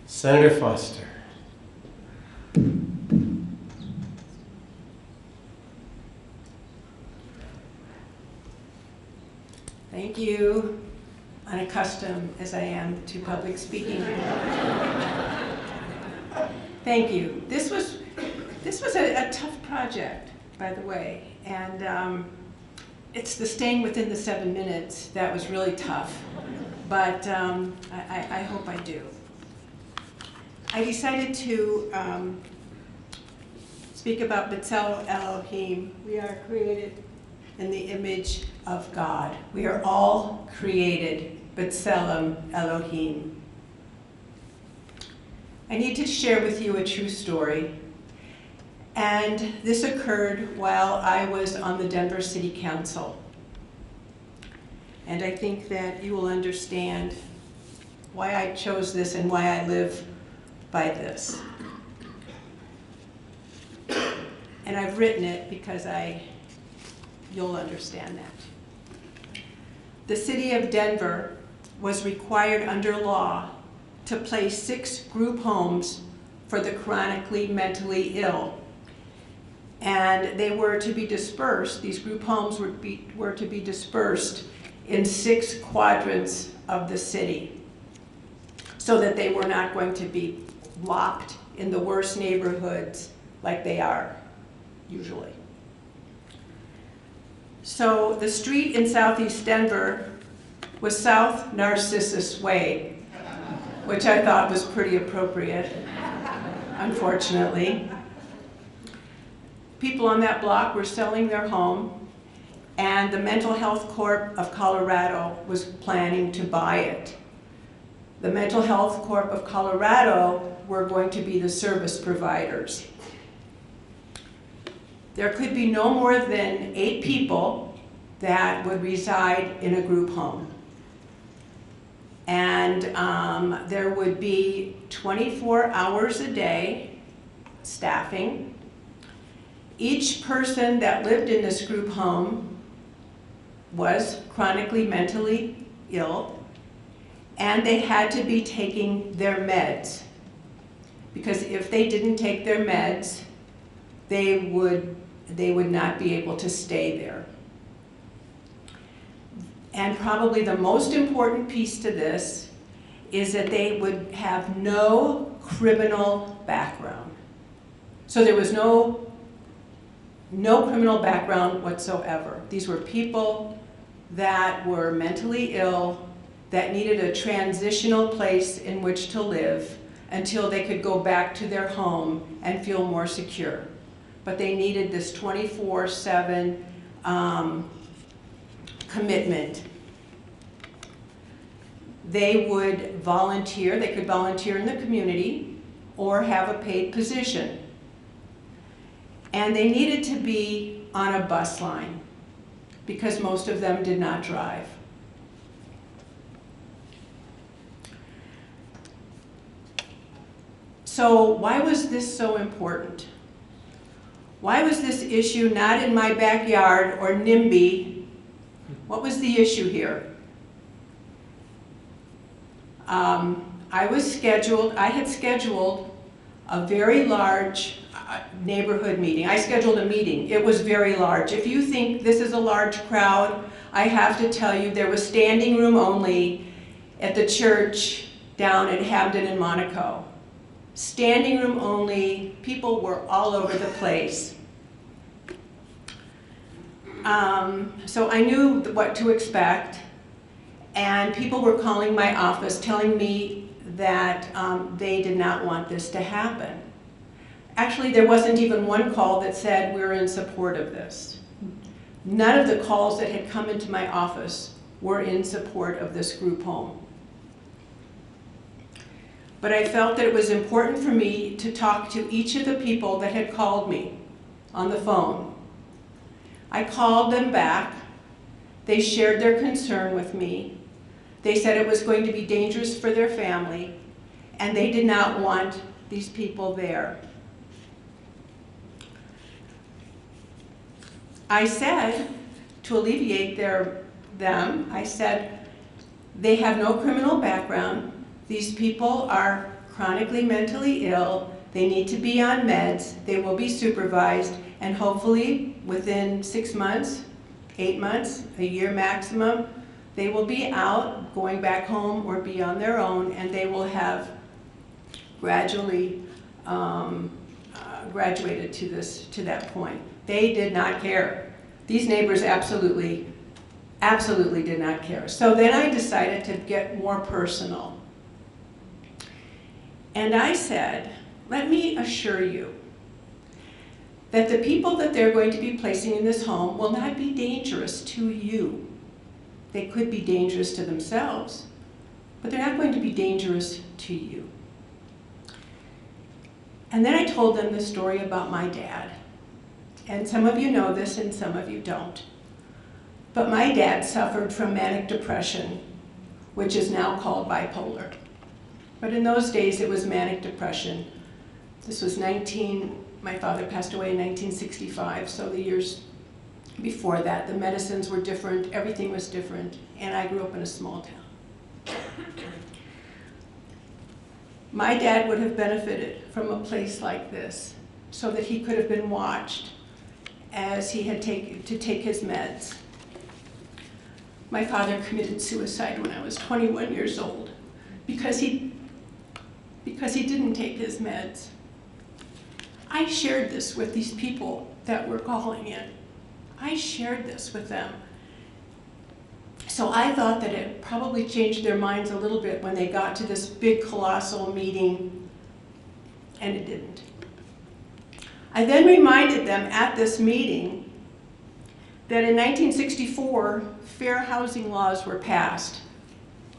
Senator Foster. Thank you, unaccustomed as I am to public speaking. Thank you. This was a tough project, by the way, and it's the staying within the 7 minutes that was really tough, but I hope I do. I decided to speak about B'Tselem Elohim. We are created in the image of God. We are all created B'Tselem Elohim. I need to share with you a true story. And this occurred while I was on the Denver City Council. And I think that you will understand why I chose this and why I live by this. And I've written it because you'll understand that. The city of Denver was required under law to place 6 group homes for the chronically mentally ill. And they were to be dispersed, these group homes were to be dispersed in 6 quadrants of the city, so that they were not going to be locked in the worst neighborhoods like they are usually. So the street in Southeast Denver was South Narcissus Way, which I thought was pretty appropriate, unfortunately. People on that block were selling their home, and the Mental Health Corp of Colorado was planning to buy it. The Mental Health Corp of Colorado were going to be the service providers. There could be no more than 8 people that would reside in a group home. And there would be 24 hours a day staffing. Each person that lived in this group home was chronically mentally ill, and they had to be taking their meds. Because if they didn't take their meds, they would not be able to stay there. And probably the most important piece to this is that they would have no criminal background. So there was no criminal background whatsoever. These were people that were mentally ill, that needed a transitional place in which to live until they could go back to their home and feel more secure. But they needed this 24/7 commitment. They would volunteer, they could volunteer in the community or have a paid position. And they needed to be on a bus line because most of them did not drive. So why was this so important? Why was this issue not in my backyard or NIMBY? What was the issue here? I had scheduled a very large neighborhood meeting. I scheduled a meeting. It was very large. If you think this is a large crowd, I have to tell you there was standing room only at the church down at Hamden and Monaco. Standing room only. People were all over the place. So I knew what to expect, and people were calling my office telling me that they did not want this to happen. Actually, there wasn't even one call that said we're in support of this. None of the calls that had come into my office were in support of this group home. But I felt that it was important for me to talk to each of the people that had called me on the phone. I called them back. They shared their concern with me. They said it was going to be dangerous for their family, and they did not want these people there. I said, to alleviate them, I said, they have no criminal background. These people are chronically mentally ill. They need to be on meds. They will be supervised, and hopefully within 6 months, 8 months, a year maximum, they will be out, going back home or be on their own, and they will have gradually graduated to that point. They did not care. These neighbors absolutely did not care. So then I decided to get more personal. And I said, let me assure you that the people that they're going to be placing in this home will not be dangerous to you. They could be dangerous to themselves, but they're not going to be dangerous to you. And then I told them the story about my dad. And some of you know this and some of you don't. But my dad suffered from manic depression, which is now called bipolar. But in those days it was manic depression. This was my father passed away in 1965, so the years before that, the medicines were different, everything was different, and I grew up in a small town. My dad would have benefited from a place like this so that he could have been watched as he had to take his meds. My father committed suicide when I was 21 years old because he didn't take his meds. I shared this with these people that were calling in. I shared this with them. So I thought that it probably changed their minds a little bit when they got to this big colossal meeting, and it didn't. I then reminded them at this meeting that in 1964, fair housing laws were passed.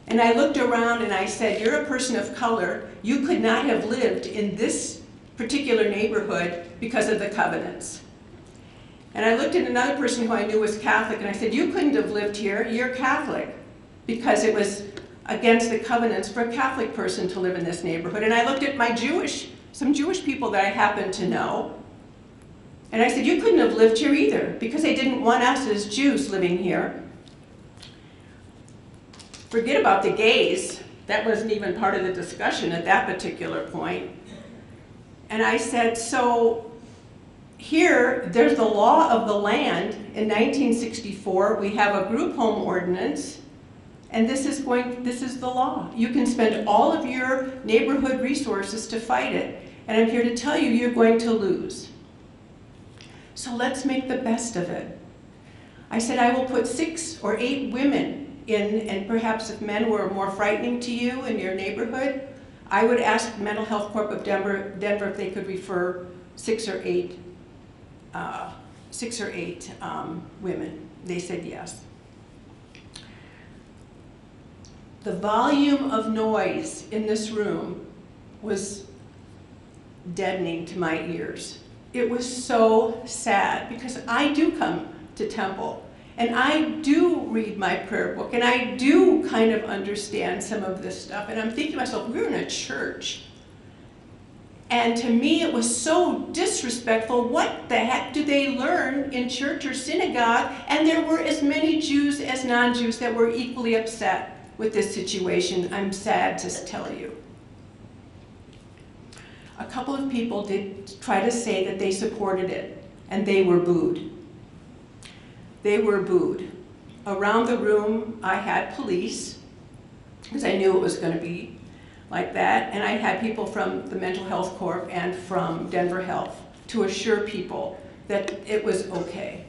And I looked around and I said, you're a person of color. You could not have lived in this particular neighborhood because of the covenants. And I looked at another person who I knew was Catholic, and I said, you couldn't have lived here, you're Catholic, because it was against the covenants for a Catholic person to live in this neighborhood. And I looked at some Jewish people that I happened to know, and I said, you couldn't have lived here either, because they didn't want us as Jews living here. Forget about the gays. That wasn't even part of the discussion at that particular point. And I said, so here, there's the law of the land in 1964. We have a group home ordinance, and this is the law. You can spend all of your neighborhood resources to fight it, and I'm here to tell you, you're going to lose. So let's make the best of it. I said, I will put 6 or 8 women in, and perhaps if men were more frightening to you in your neighborhood, I would ask Mental Health Corp of Denver if they could refer 6 or 8 women. They said yes. The volume of noise in this room was deadening to my ears. It was so sad because I do come to temple and I do read my prayer book and I do kind of understand some of this stuff, and I'm thinking to myself, we're in a church. And to me, it was so disrespectful. What the heck do they learn in church or synagogue? And there were as many Jews as non-Jews that were equally upset with this situation, I'm sad to tell you. A couple of people did try to say that they supported it, and they were booed. They were booed. Around the room, I had police, because I knew it was going to be like that, and I had people from the Mental Health Corp and from Denver Health to assure people that it was okay.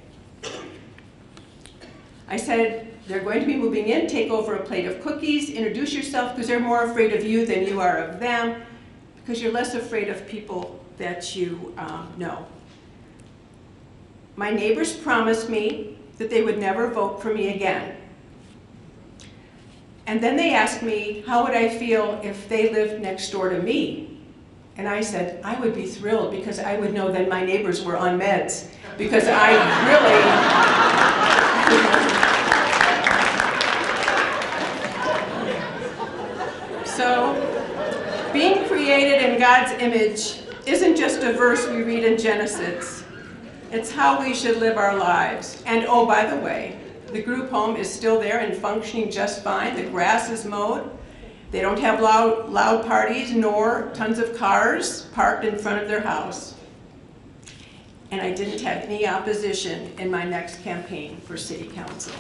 I said, they're going to be moving in, take over a plate of cookies, introduce yourself, because they're more afraid of you than you are of them, because you're less afraid of people that you know. My neighbors promised me that they would never vote for me again. And then they asked me, how would I feel if they lived next door to me? And I said, I would be thrilled, because I would know that my neighbors were on meds, because I really... So, being created in God's image isn't just a verse we read in Genesis. It's how we should live our lives. And oh, by the way, the group home is still there and functioning just fine. The grass is mowed. They don't have loud parties nor tons of cars parked in front of their house. And I didn't have any opposition in my next campaign for city council.